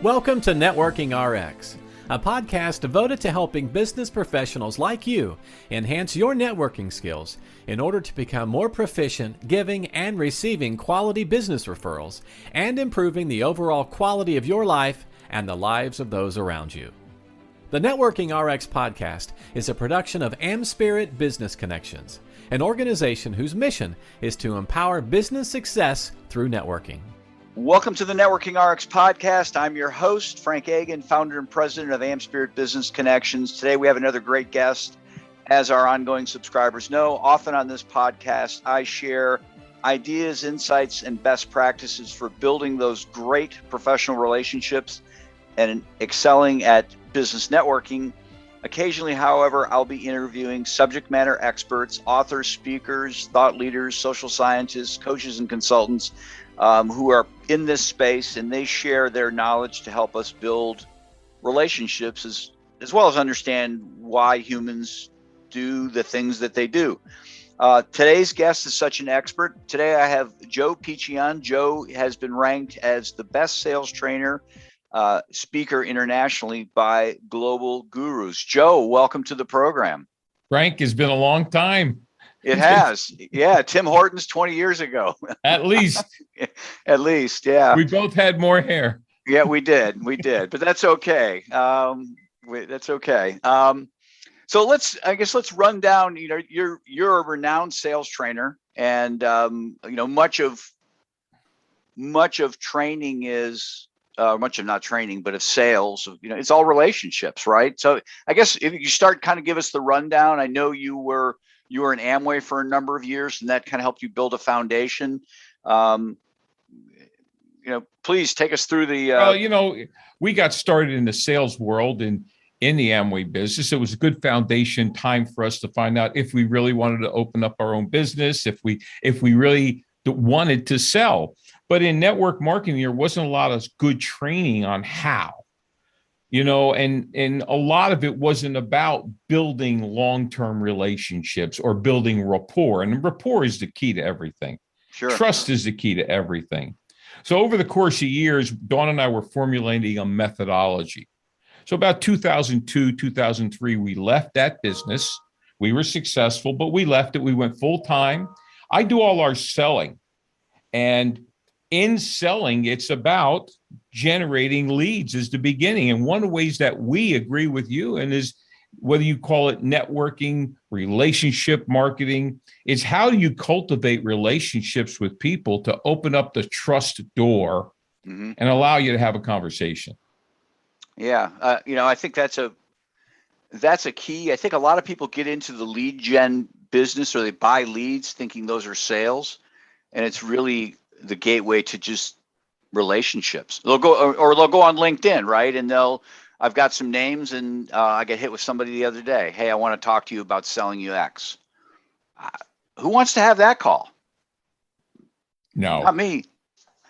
Welcome to Networking RX, a podcast devoted to helping business professionals like you enhance your networking skills in order to become more proficient giving and receiving quality business referrals and improving the overall quality of your life and the lives of those around you. The Networking RX podcast is a production of AmSpirit Business Connections, an organization whose mission is to empower business success through networking. Welcome to the Networking RX podcast. I'm your host, Frank Agan, founder and president of AmSpirit Business Connections. Today we have another great guest. As our ongoing subscribers know, often on this podcast, I share ideas, insights, and best practices for building those great professional relationships and excelling at business networking. Occasionally, however, I'll be interviewing subject matter experts, authors, speakers, thought leaders, social scientists, coaches, and consultants who are in this space, and they share their knowledge to help us build relationships as well as understand why humans do the things that they do. Today's guest is such an expert. Today I have Joe Pici on. Joe has been ranked as the best sales trainer speaker internationally by Global Gurus. Joe, welcome to the program. Frank, it's been a long time. It has. Yeah. Tim Hortons 20 years ago. At least. At least. Yeah. We both had more hair. Yeah, we did. But that's okay. That's okay. So let's run down, you're a renowned sales trainer, and much of training is much of not training, but of sales, it's all relationships, right? So I guess if you start kind of give us the rundown. I know you were in Amway for a number of years, and that kind of helped you build a foundation. Please take us through the. We got started in the sales world and in the Amway business. It was a good foundation time for us to find out if we really wanted to open up our own business, if we really wanted to sell. But in network marketing, there wasn't a lot of good training on how. And a lot of it wasn't about building long-term relationships or building rapport. And rapport is the key to everything. Sure. Trust is the key to everything. So over the course of years, Dawn and I were formulating a methodology. So about 2002, 2003, we left that business. We were successful, but we left it. We went full-time. I do all our selling. And in selling, it's about generating leads is the beginning. And one of the ways that we agree with you, and is whether you call it networking, relationship marketing, is how do you cultivate relationships with people to open up the trust door and allow you to have a conversation. Yeah. I think that's a key. I think a lot of people get into the lead gen business, or they buy leads thinking those are sales. And it's really the gateway to just relationships. They'll go on LinkedIn, right? And I've got some names, and I get hit with somebody the other day. Hey, I want to talk to you about selling you X. Who wants to have that call? No, not me.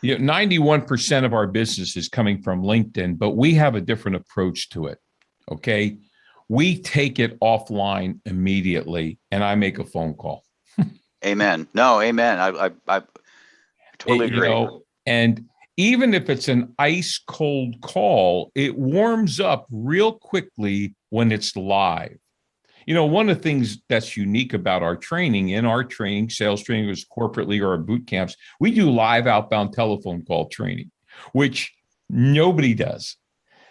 91% of our business is coming from LinkedIn, but we have a different approach to it. Okay. We take it offline immediately, and I make a phone call. Amen. No, amen. I totally agree. And even if it's an ice cold call, it warms up real quickly when it's live. One of the things that's unique about our training, sales training, was corporately or our boot camps, we do live outbound telephone call training, which nobody does.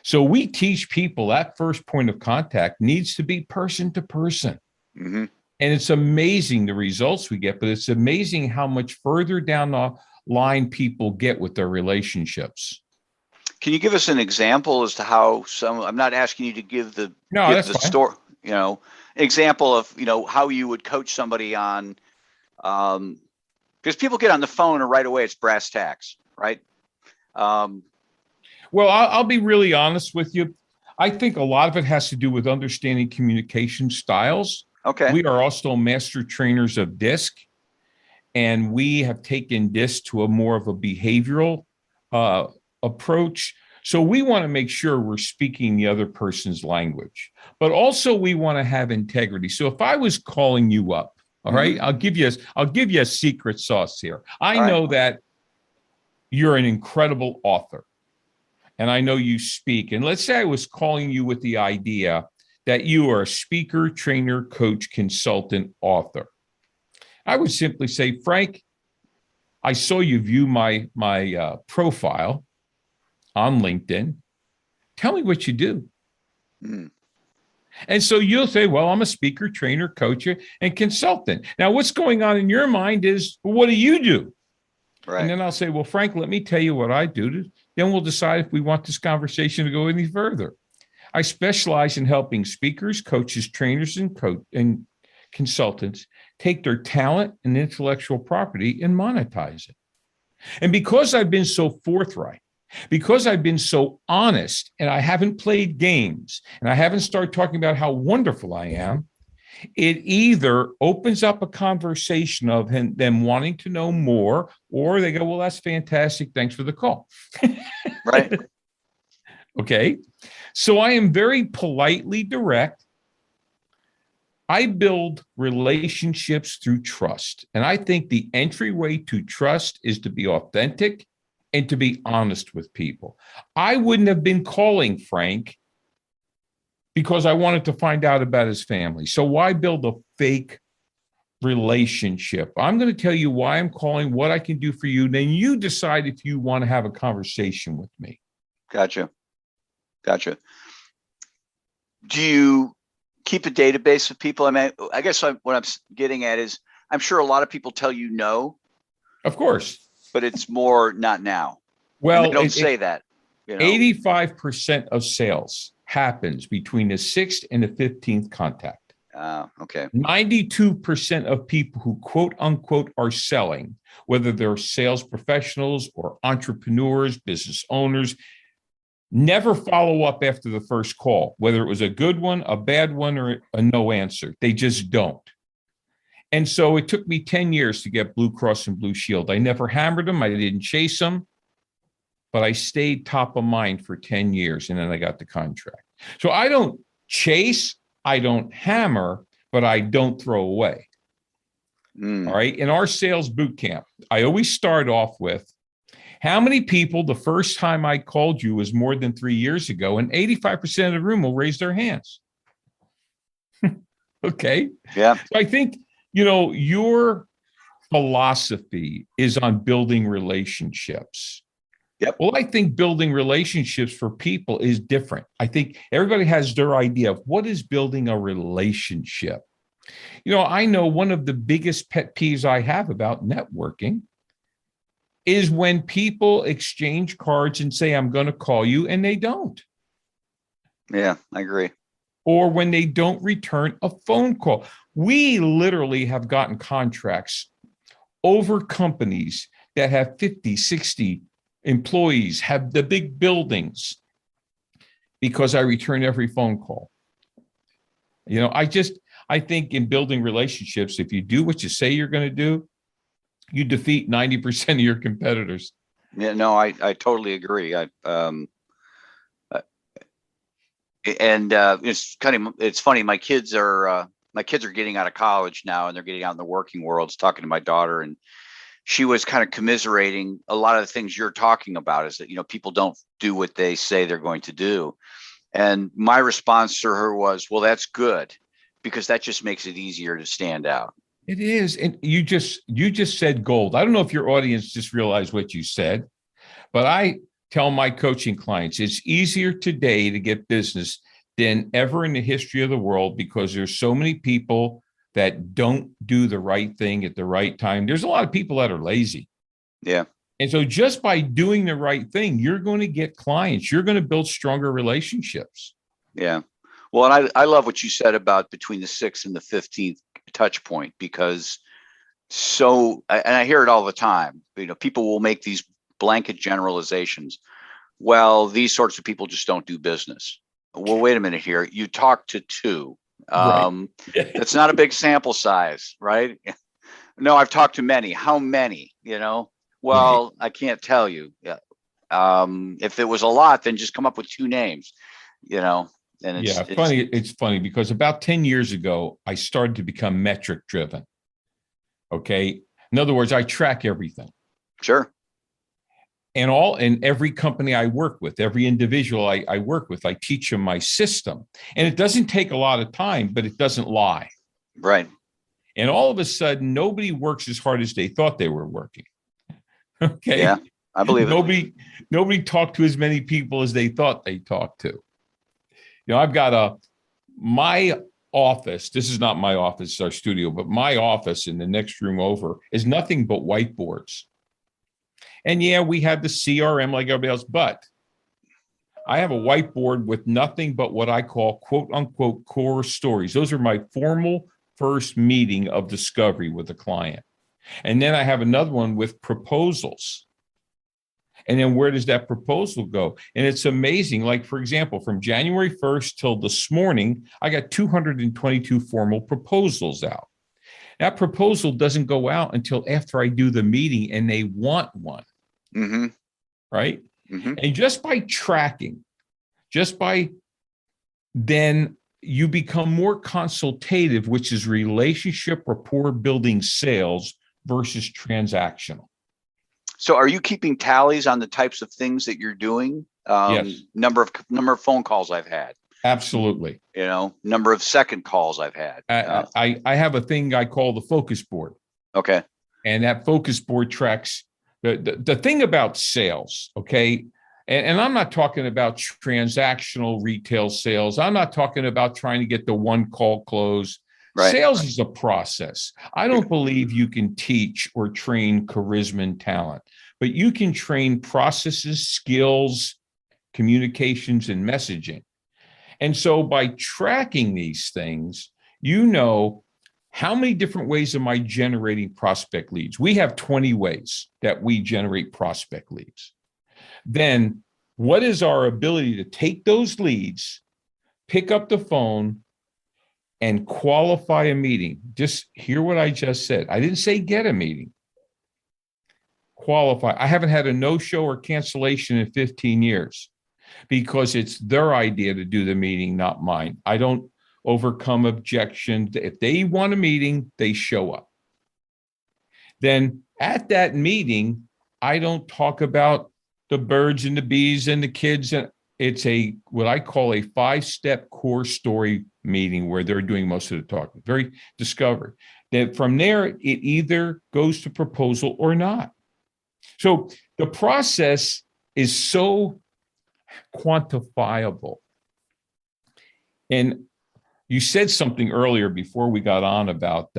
So we teach people that first point of contact needs to be person to person. Mm-hmm. And it's amazing the results we get, but it's amazing how much further down the line people get with their relationships. Can you give us an example as to how I'm not asking you to give the story, example of, how you would coach somebody on, because people get on the phone and right away it's brass tacks, right? Well, I'll be really honest with you. I think a lot of it has to do with understanding communication styles. Okay. We are also master trainers of DISC, and we have taken DISC to a more of a behavioral approach. So we want to make sure we're speaking the other person's language, but also we want to have integrity. So if I was calling you up, all right, I'll give you a secret sauce here. I know that you're an incredible author. and I know you speak, and let's say I was calling you with the idea that you are a speaker, trainer, coach, consultant, author. I would simply say, Frank, I saw you view my profile on LinkedIn. Tell me what you do. Mm. And so you'll say, well, I'm a speaker, trainer, coach, and consultant. Now, what's going on in your mind is, well, what do you do? Right. And then I'll say, well, Frank, let me tell you what I do. Then we'll decide if we want this conversation to go any further. I specialize in helping speakers, coaches, trainers, and consultants take their talent and intellectual property and monetize it. And because I've been so forthright, because I've been so honest, and I haven't played games, and I haven't started talking about how wonderful I am, it either opens up a conversation of them wanting to know more, or they go, well, that's fantastic. Thanks for the call. Right. Okay. So I am very politely direct. I build relationships through trust. And I think the entryway to trust is to be authentic and to be honest with people. I wouldn't have been calling Frank because I wanted to find out about his family. So why build a fake relationship? I'm going to tell you why I'm calling, what I can do for you. Then you decide if you want to have a conversation with me. Gotcha. Do you keep a database of people? I mean, I guess what I'm getting at is, I'm sure a lot of people tell you no. Of course. But it's more not now. Well, and they don't say that. 85% of sales happens between the 6th and the 15th contact. Okay. 92% of people who quote unquote are selling, whether they're sales professionals or entrepreneurs, business owners, never follow up after the first call, whether it was a good one, a bad one, or a no answer. They just don't. And so it took me 10 years to get Blue Cross and Blue Shield. I never hammered them. I didn't chase them, but I stayed top of mind for 10 years, and then I got the contract. So I don't chase, I don't hammer, but I don't throw away. All right. In our sales boot camp, I always start off with, how many people the first time I called you was more than 3 years ago? And 85% of the room will raise their hands. Okay. Yeah. So I think, your philosophy is on building relationships. Yep. Well, I think building relationships for people is different. I think everybody has their idea of what is building a relationship. I know one of the biggest pet peeves I have about networking is when people exchange cards and say, I'm going to call you, and they don't. Yeah, I agree. Or when they don't return a phone call. We literally have gotten contracts over companies that have 50, 60 employees, have the big buildings, because I return every phone call. I think in building relationships, if you do what you say you're going to do, you defeat 90% of your competitors. Yeah, no, I totally agree. It's funny. My kids are getting out of college now, and they're getting out in the working world. Talking to my daughter, and she was kind of commiserating a lot of the things you're talking about, is that, people don't do what they say they're going to do. And my response to her was, well, that's good, because that just makes it easier to stand out. It is. And you just said gold. I don't know if your audience just realized what you said, but I tell my coaching clients, it's easier today to get business than ever in the history of the world, because there's so many people that don't do the right thing at the right time. There's a lot of people that are lazy. Yeah. And so just by doing the right thing, you're going to get clients. You're going to build stronger relationships. Yeah. Well, and I love what you said about between the 6th and the 15th touch point, because and I hear it all the time, people will make these blanket generalizations. Well, these sorts of people just don't do business. Well, wait a minute here. You talk to two. Right. That's not a big sample size, right? No, I've talked to many. How many? Well, right. I can't tell you. Yeah. If it was a lot, then just come up with two names, and it's funny because about 10 years ago, I started to become metric driven. Okay. In other words, I track everything. Sure. And every company I work with, every individual I work with, I teach them my system. And it doesn't take a lot of time, but it doesn't lie. Right. And all of a sudden, nobody works as hard as they thought they were working. Okay. Yeah, I believe it. Nobody talked to as many people as they thought they talked to. I've got my office. This is not my office, it's our studio, but my office in the next room over is nothing but whiteboards. And yeah, we have the CRM like everybody else, but I have a whiteboard with nothing but what I call quote unquote core stories. Those are my formal first meeting of discovery with a client. And then I have another one with proposals. And then where does that proposal go? And it's amazing. Like, for example, from January 1st till this morning, I got 222 formal proposals out. That proposal doesn't go out until after I do the meeting and they want one. Mm-hmm. Right? Mm-hmm. And just by tracking, then you become more consultative, which is relationship rapport building sales versus transactional. So are you keeping tallies on the types of things that you're doing? Yes. Number of phone calls I've had. Absolutely. Number of second calls I've had. I have a thing I call the focus board. Okay. And that focus board tracks the thing about sales, okay? And I'm not talking about transactional retail sales. I'm not talking about trying to get the one call close. Right. Sales is a process. I don't believe you can teach or train charisma and talent, but you can train processes, skills, communications, and messaging. And so by tracking these things, how many different ways am I generating prospect leads? We have 20 ways that we generate prospect leads. Then what is our ability to take those leads, pick up the phone, and qualify a meeting? Just hear what I just said. I didn't say get a meeting. Qualify. I haven't had a no-show or cancellation in 15 years because it's their idea to do the meeting, not mine. I don't overcome objections. If they want a meeting, they show up. Then at that meeting, I don't talk about the birds and the bees and the kids. And it's what I call a 5-step core story meeting where they're doing most of the talking. Very discovered. Then from there, it either goes to proposal or not. So the process is so quantifiable. And you said something earlier before we got on about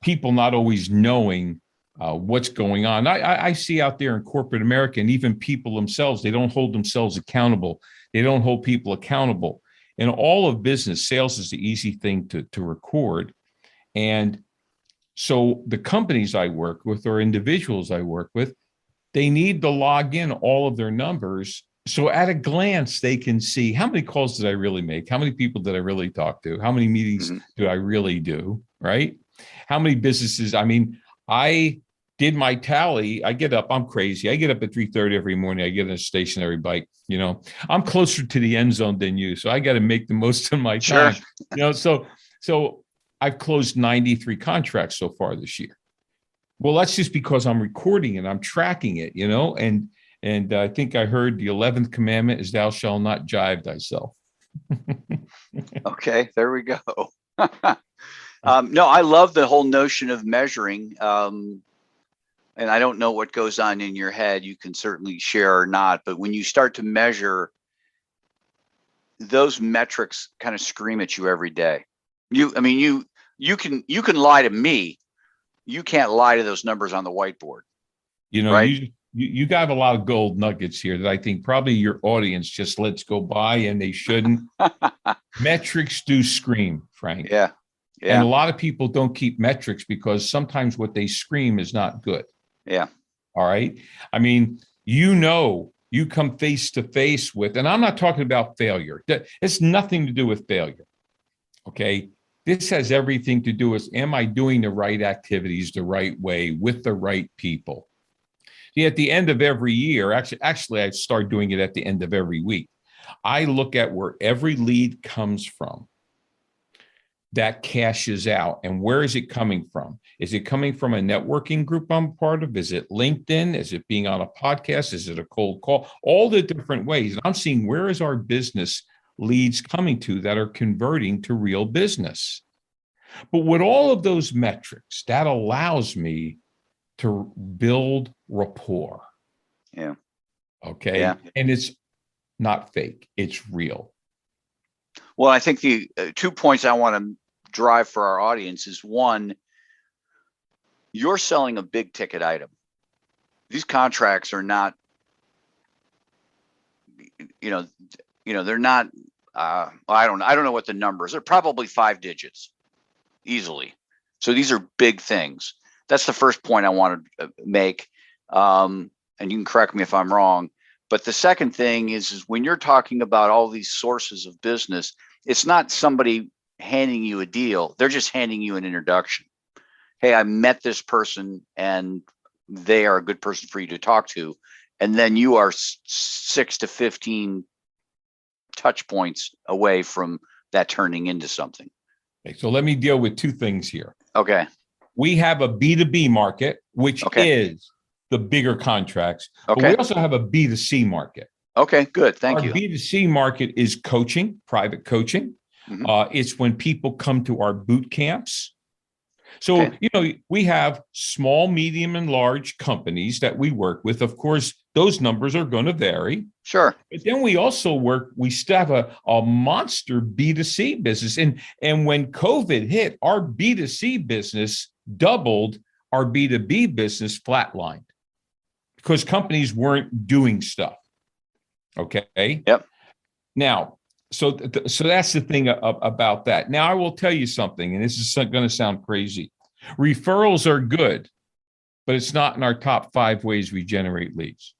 people not always knowing what's going on. I see out there in corporate America, and even people themselves, they don't hold themselves accountable. They don't hold people accountable. In all of business, sales is the easy thing to record. And so the companies I work with or individuals I work with, they need to log in all of their numbers. So at a glance, they can see how many calls did I really make? How many people did I really talk to? How many meetings do I really do? Right? How many businesses? I mean, I did my tally. I get up. I'm crazy. I get up at 3:30 every morning. I get on a stationary bike. I'm closer to the end zone than you, so I got to make the most of my time. So I've closed 93 contracts so far this year. Well, that's just because I'm recording and I'm tracking it, and I think I heard the 11th commandment is thou shalt not jive thyself. Okay, there we go. No, I love the whole notion of measuring. And I don't know what goes on in your head. You can certainly share or not. But when you start to measure, those metrics kind of scream at you every day. You can lie to me. You can't lie to those numbers on the whiteboard. Right? You got a lot of gold nuggets here that I think probably your audience just lets go by, and they shouldn't. Metrics do scream, Frank. Yeah. And a lot of people don't keep metrics because sometimes what they scream is not good. Yeah. All right. I mean, you come face to face with, and I'm not talking about failure. It's nothing to do with failure. Okay. This has everything to do with, am I doing the right activities the right way with the right people? See, at the end of every year, actually, I start doing it at the end of every week. I look at where every lead comes from. that cashes out. And where is it coming from? Is it coming from a networking group I'm part of? Is it LinkedIn? Is it being on a podcast? Is it a cold call? All the different ways. And I'm seeing, where is our business leads coming to that are converting to real business? But with all of those metrics, that allows me to build rapport. Yeah. Okay. Yeah. And it's not fake, it's real. Well, I think the 2 points I want to drive for our audience is, one, you're selling a big ticket item. These contracts are not, they're not, I don't know what the numbers. They're probably 5 digits easily. So these are big things. That's the first point I want to make. And you can correct me if I'm wrong. But the second thing is when you're talking about all these sources of business, it's not somebody handing you a deal. They're just handing you an introduction. Hey, I met this person and they are a good person for you to talk to. And then you are 6 to 15 touch points away from that turning into something. Okay, so let me deal with 2 things here. Okay. We have a B2B market, which is the bigger contracts. Okay. But we also have a B2C market. Okay, good. Thank you. Our B2C market is coaching, private coaching. Mm-hmm. It's when people come to our boot camps. So, we have small, medium, and large companies that we work with. Of course, those numbers are going to vary. Sure. But then we also we still have a monster B2C business. And when COVID hit, our B2C business doubled, our B2B business flatlined because companies weren't doing stuff. Okay. Yep. Now, so that's the thing about that. Now, I will tell you something, and this is going to sound crazy. Referrals are good, but it's not in our top 5 ways we generate leads.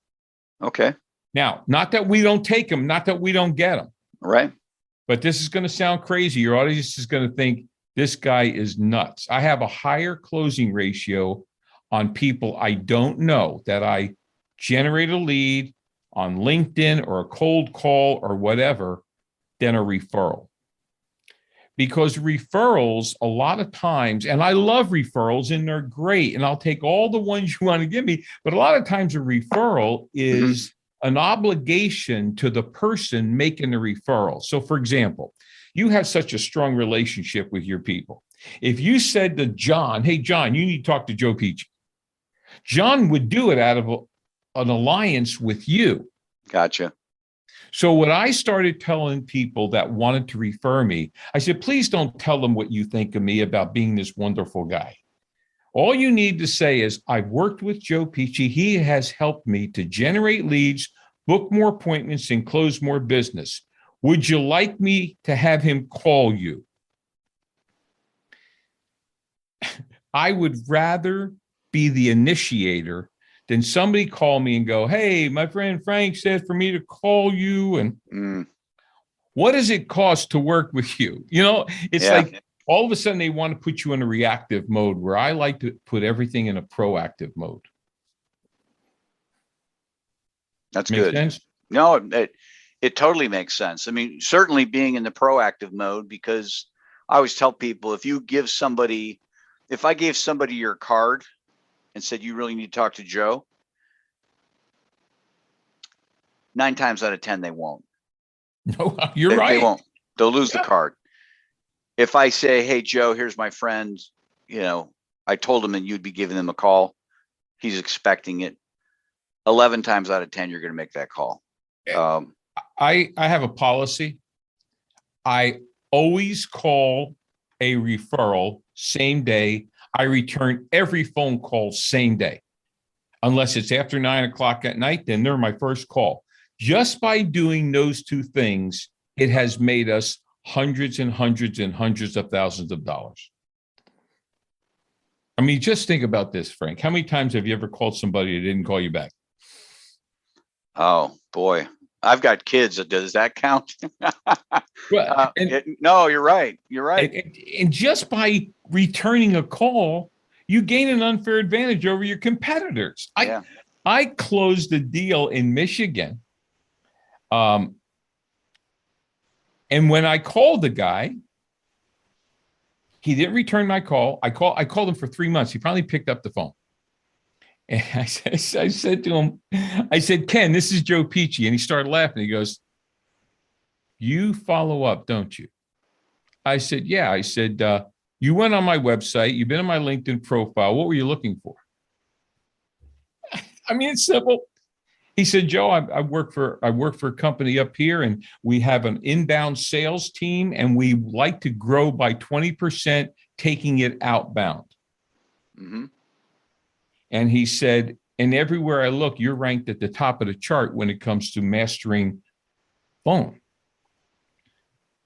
Okay. Now, not that we don't take them, not that we don't get them. Right. But this is going to sound crazy. Your audience is going to think this guy is nuts. I have a higher closing ratio on people I don't know that I generate a lead on LinkedIn or a cold call or whatever than a referral. Because referrals, a lot of times, and I love referrals and they're great, and I'll take all the ones you want to give me, but a lot of times a referral is an obligation to the person making the referral. So for example, you have such a strong relationship with your people. If you said to John, hey, John, you need to talk to Joe Pici, John would do it out of an alliance with you. Gotcha. So when I started telling people that wanted to refer me, I said, please don't tell them what you think of me about being this wonderful guy. All you need to say is, I've worked with Joe Pici. He has helped me to generate leads, book more appointments, and close more business. Would you like me to have him call you? I would rather be the initiator than somebody call me and go, hey, my friend Frank said for me to call you. And what does it cost to work with you? It's like all of a sudden they want to put you in a reactive mode, where I like to put everything in a proactive mode. That's Make good. Sense? No, it totally makes sense. I mean, certainly being in the proactive mode, because I always tell people, if I gave somebody your card and said, you really need to talk to Joe, 9 times out of 10, they won't. No, you're right. They won't. They'll lose the card. If I say, hey, Joe, here's my friend, I told him that you'd be giving them a call. He's expecting it. 11 times out of 10, you're going to make that call. I have a policy. I always call a referral same day. I return every phone call same day. Unless it's after 9 o'clock at night, then they're my first call. Just by doing those 2 things, it has made us hundreds and hundreds and hundreds of thousands of dollars. I mean, just think about this, Frank. How many times have you ever called somebody that didn't call you back? Oh, boy. I've got kids. Does that count? Well, no, you're right. You're right. And just by returning a call, you gain an unfair advantage over your competitors. I closed a deal in Michigan. And when I called the guy, He didn't return my call. I called him for 3 months. He finally picked up the phone. And I said to him, I said, Ken, this is Joe Pici. And he started laughing. He goes, you follow up, don't you? I said, yeah. I said, you went on my website. You've been on my LinkedIn profile. What were you looking for? I mean, it's simple. He said, Joe, I work for a company up here, and we have an inbound sales team, and we like to grow by 20%, taking it outbound. Mm-hmm. And he said, and everywhere I look, you're ranked at the top of the chart when it comes to mastering phone.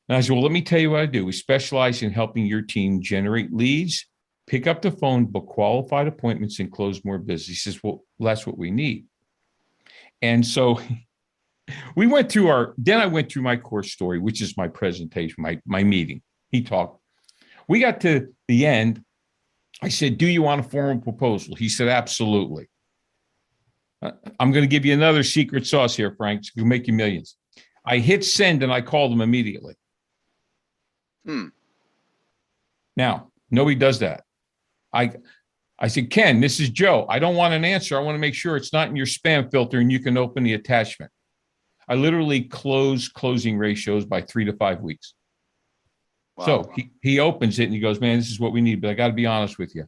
And I said, well, let me tell you what I do. We specialize in helping your team generate leads, pick up the phone, book qualified appointments, and close more business. He says, well, that's what we need. And so we went through then I went through my core story, which is my presentation, my meeting. He talked. We got to the end. I said, do you want a formal proposal? He said, absolutely. I'm going to give you another secret sauce here, Frank. It's going to make you millions. I hit send and I called him immediately. Now, nobody does that. I said, Ken, this is Joe. I don't want an answer. I want to make sure it's not in your spam filter and you can open the attachment. I literally close closing ratios by 3 to 5 weeks. Wow. So he opens it and he goes, man, this is what we need. But I got to be honest with you.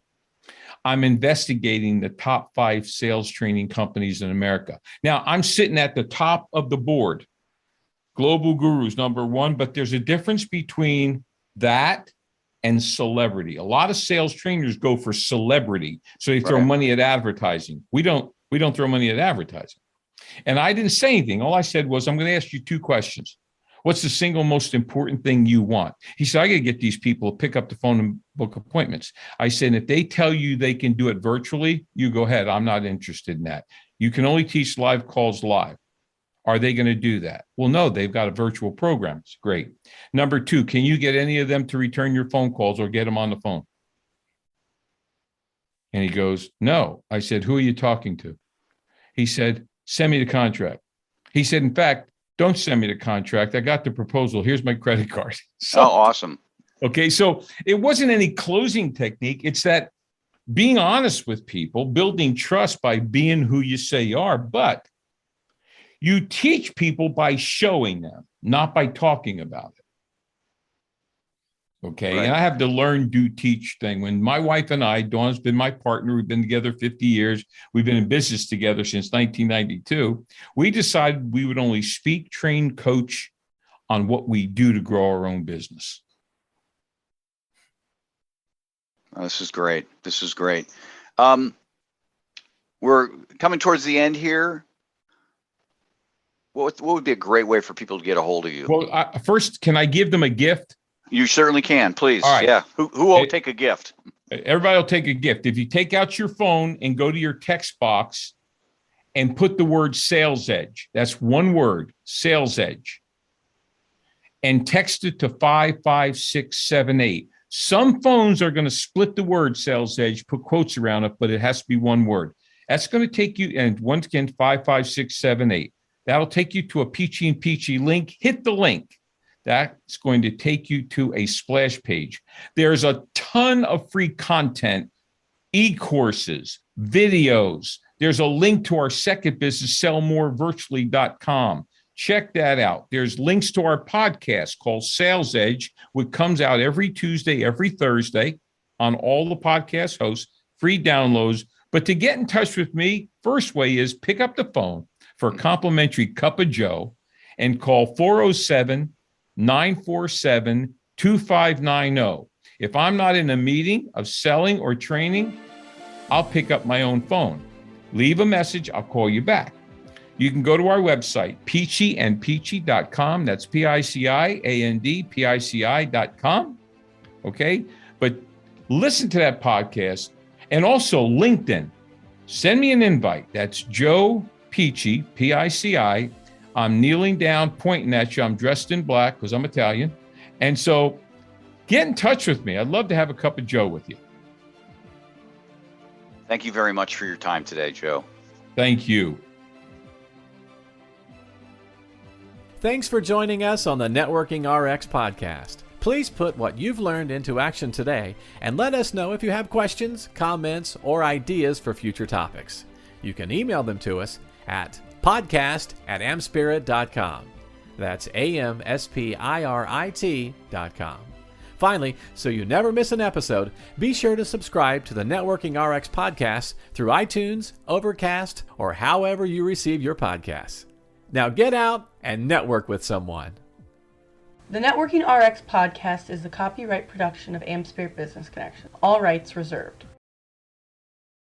I'm investigating the top 5 sales training companies in America. Now, I'm sitting at the top of the board. Global Gurus, number 1. But there's a difference between that and celebrity. A lot of sales trainers go for celebrity. So they throw money at advertising. We don't throw money at advertising. And I didn't say anything. All I said was, I'm going to ask you 2 questions. What's the single most important thing you want? He said, I got to get these people to pick up the phone and book appointments. I said, if they tell you they can do it virtually, you go ahead. I'm not interested in that. You can only teach live calls live. Are they going to do that? Well, no, they've got a virtual program. It's great. Number 2, can you get any of them to return your phone calls or get them on the phone? And he goes, no. I said, who are you talking to? He said, send me the contract. He said, in fact, don't send me the contract. I got the proposal. Here's my credit card. So, awesome. Okay. So it wasn't any closing technique. It's that being honest with people, building trust by being who you say you are. But you teach people by showing them, not by talking about it. Okay. Right. And I have the learn, do, teach thing. When my wife and I, Dawn's been my partner, we've been together 50 years. We've been in business together since 1992. We decided we would only speak, train, coach on what we do to grow our own business. Oh, this is great. This is great. We're coming towards the end here. What would be a great way for people to get a hold of you? Well, first, can I give them a gift? You certainly can, please. All right. Yeah. Who will take a gift? Everybody will take a gift. If you take out your phone and go to your text box and put the word Sales Edge, that's one word, Sales Edge, and text it to 55678. Some phones are going to split the word Sales Edge, put quotes around it, but it has to be one word. That's going to take you, and once again, 55678. That'll take you to a Pici and Pici link. Hit the link. That's going to take you to a splash page. There's a ton of free content, e-courses, videos. There's a link to our second business, sellmorevirtually.com. Check that out. There's links to our podcast called Sales Edge, which comes out every Tuesday, every Thursday on all the podcast hosts, free downloads. But to get in touch with me, first way is pick up the phone for a complimentary cup of Joe and call 407-947-2590. If I'm not in a meeting of selling or training, I'll pick up my own phone. Leave a message. I'll call you back. You can go to our website, piciandpici.com. That's PICIANDPICI.com. Okay. But listen to that podcast, and also LinkedIn. Send me an invite. That's Joe Pici, Pici. I'm kneeling down, pointing at you. I'm dressed in black because I'm Italian. And so get in touch with me. I'd love to have a cup of Joe with you. Thank you very much for your time today, Joe. Thank you. Thanks for joining us on the Networking RX podcast. Please put what you've learned into action today and let us know if you have questions, comments, or ideas for future topics. You can email them to us at podcast@amspirit.com. That's AMSPIRIT.com. Finally, so you never miss an episode, be sure to subscribe to the Networking RX podcast through iTunes, Overcast, or however you receive your podcasts. Now get out and network with someone. The Networking RX podcast is the copyright production of AmSpirit Business Connection. All rights reserved.